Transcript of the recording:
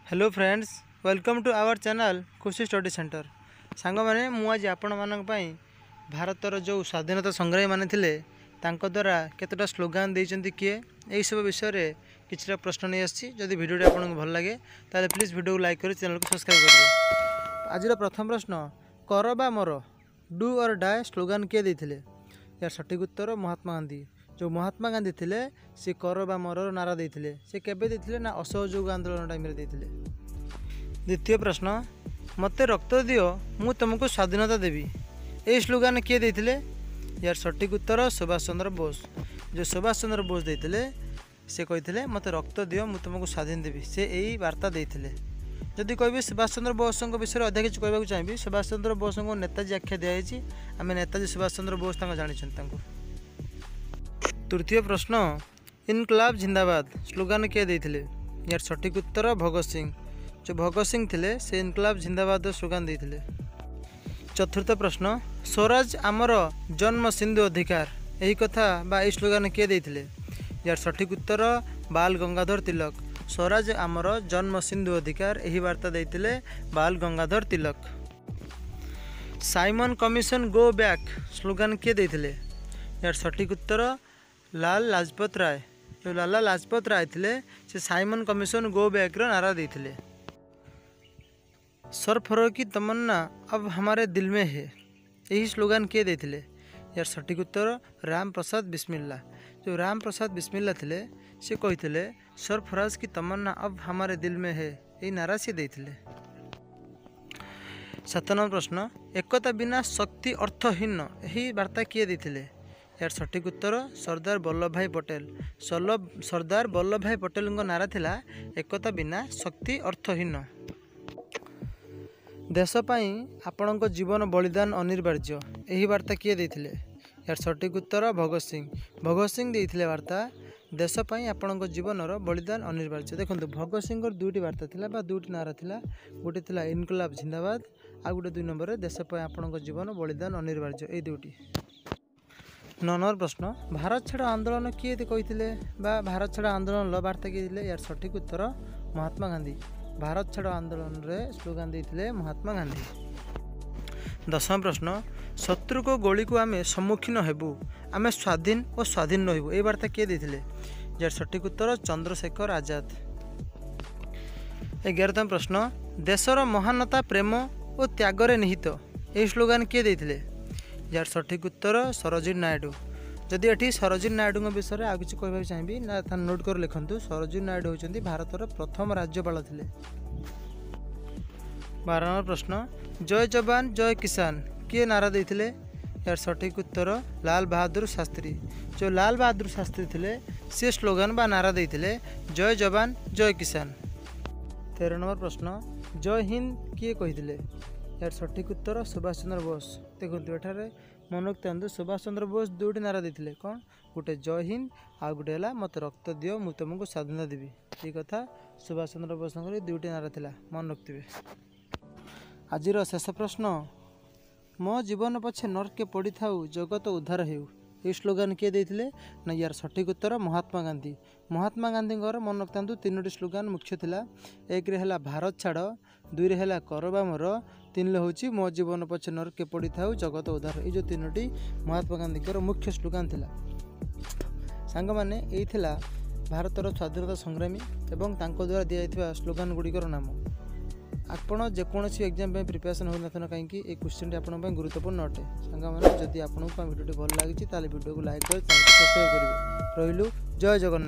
Hello friends, welcome to our channel Khushi study centre. सांग मैंने मुझे आपण मान भारतर जो स्वाधीनता संग्रामी माने थिले तांको द्वारा केतटा स्लोगान देइचंती किए यही सब विषय रे किछटा प्रश्न नहीं आछि। जदि वीडियो आपको भल लगे ताले प्लीज वीडियो को लाइक कर चैनल को सब्सक्राइब करिए। आज प्रथम प्रश्न, कर बा मर डू और डाई स्लोगान किए देथिले? यार सठिक उत्तर महात्मा गांधी। जो महात्मा गांधी थे सी कर बा मर नारा देते से केबे देथिले ना असहयोग आंदोलन टाइम रे देथिले। द्वितीय प्रश्न, मते रक्त दियो मु तुमको स्वाधीनता देवी, यही स्लोगान किए देथिले? यार सठिक उत्तर सुभाष चंद्र बोस। जो सुभाष चंद्र बोस देथिले से कहिथिले मते रक्त दियो मु तुमको स्वाधीन देवी, से यही वार्ता देथिले। जदि कहबी सुभाष चंद्र बोस विषय में अधिक किसी कहूँ चाहिए, सुभाष चंद्र बोस को नेताजी आख्या दिखाई, आम नेताजी सुभाष चंद्र बोस जानी। तृतीय प्रश्न, इनकलाब जिंदाबाद स्लोगान किए देथिले? यार सठिक उत्तर भगत सिंह। जो भगत सिंह थे से इनकलाब जिंदाबाद स्लोगान देथिले। चतुर्थ प्रश्न, स्वराज आमर जन्म सिंधु अधिकार, यही कथा बा यही स्लोगान किए देथिले? यार सठिक उत्तर बाल गंगाधर तिलक। स्वराज आमर जन्म सिंधु अधिकार यही वार्ता देथिले Bal Gangadhar Tilak. Simon commission go back slogan किए देथिले? यार सठिक उत्तर लाल लाजपत राय। जो लाला लाजपत राय थे से साइमन कमिशन गो बैक रो नारा देथिले। सरफरोश की तमन्ना अब हमारे दिल में है, यही स्लोगान किए देथिले? यार सठिक उत्तर राम प्रसाद बिस्मिल्ला। जो राम प्रसाद बिस्मिल्ला थे से कही सरफराज की तमन्ना अब हमारे दिल में है, यही नारा से देथिले। 7 नंबर प्रश्न, एकता बिना शक्ति अर्थहीन, यही वार्ता किए देथिले? यार सठिक उत्तर सरदार वल्लभ भाई पटेल। सरदार वल्लभ भाई पटेल नारा थिला एकता बिना शक्ति अर्थहीन। देश पाई आपणको जीवन बलिदान अनिवार्य, यही वार्ता किए देथिले? यार सठिक उत्तर भगत सिंह। भगत सिंह देथिले वार्ता देश पाई आपणको जीवनर बलिदान अनिवार्य। देखो भगत सिंह दुईटी वार्ता थिला बा दुईटी नारा थिला, गोटे थिला इनकलाब जिंदाबाद आ गोटे 2 नंबर देश पाई आपणको जीवन बलिदान अनिवार्य, यही दुईटी। 9 नंबर प्रश्न, भारत छाड़ आंदोलन किए कही भारत छाड़ आंदोलन वार्ता किए दिले? यार सठिक उत्तर महात्मा गांधी। भारत छाड़ आंदोलन रे स्लोगान देते महात्मा गांधी। 10वां प्रश्न, शत्रु को गोली को आमे सम्मुखीन हेबू, आमे स्वाधीन और स्वाधीन रहबू, ये वार्ता किए देते? यार सठिक उत्तर चंद्रशेखर आजाद। 11वां प्रश्न, देशर महानता प्रेम और त्यागरे निहित, यही स्लोगान किए देते? यार सठिक उत्तर सरोजिनी नायडू। जदि एटी सरोजिनी नायडू विषय में किसी कहना चाहिए ना नोट कर लिखु। सरोजिनी नायडू होती भारतर प्रथम राज्यपाल थे। 12 नंबर प्रश्न, जय जवान जय किसान किए नारा देते? यार सठिक उत्तर लाल बहादुर शास्त्री। जो लाल बहादुर शास्त्री थे सी स्लोगान बा नारा देते जय जवान जय किसान। 13 नंबर प्रश्न, जय हिंद किए कही? यार सठिक उत्तर सुभाष चंद्र बोस। देखो एठारे मन रखता सुभाष चंद्र बोस दुईटी नारा देते कौन, गोटे जय हिंद आ गोटे है मत रक्त दियो मु तुमको स्वाधीनता देवी, ये कथा सुभाष चंद्र बोस दुईटी नारा थिला, मन रखिए। आज शेष प्रश्न, मो जीवन पछे नरके पड़ी थाऊ जगत उद्धार हेउ, ये स्लोगान किए देते ना? यार सठिक उत्तर महात्मा गांधी। महात्मा गांधी मन रखता 3टी स्लोगान मुख्य थिला। 1 रे है भारत छाड़, 2 रे है करबा मर, 3 रे हूँ मो जीवन पछे नरके पड़ी थाऊ जगत उद्धार, ये जो 3टी महात्मा गांधी मुख्य स्लोगान थिला। सांग माने यही थिला भारतर स्वाधीनता संग्रामी एवं तांको द्वारा दिया जाइथिबा स्लोगान गुड़िकर नाम। आपण जेकोसी एग्जाम प्रिपेरेसन हो ना कहीं ये क्वेश्चन आपन गुरुत्वपूर्ण अटे। सांग मैंने जदि आपको भिडियो भल लगी वीडियो को लाइक कर सब्सक्राइब करेंगे। रही जय जगन्नाथ।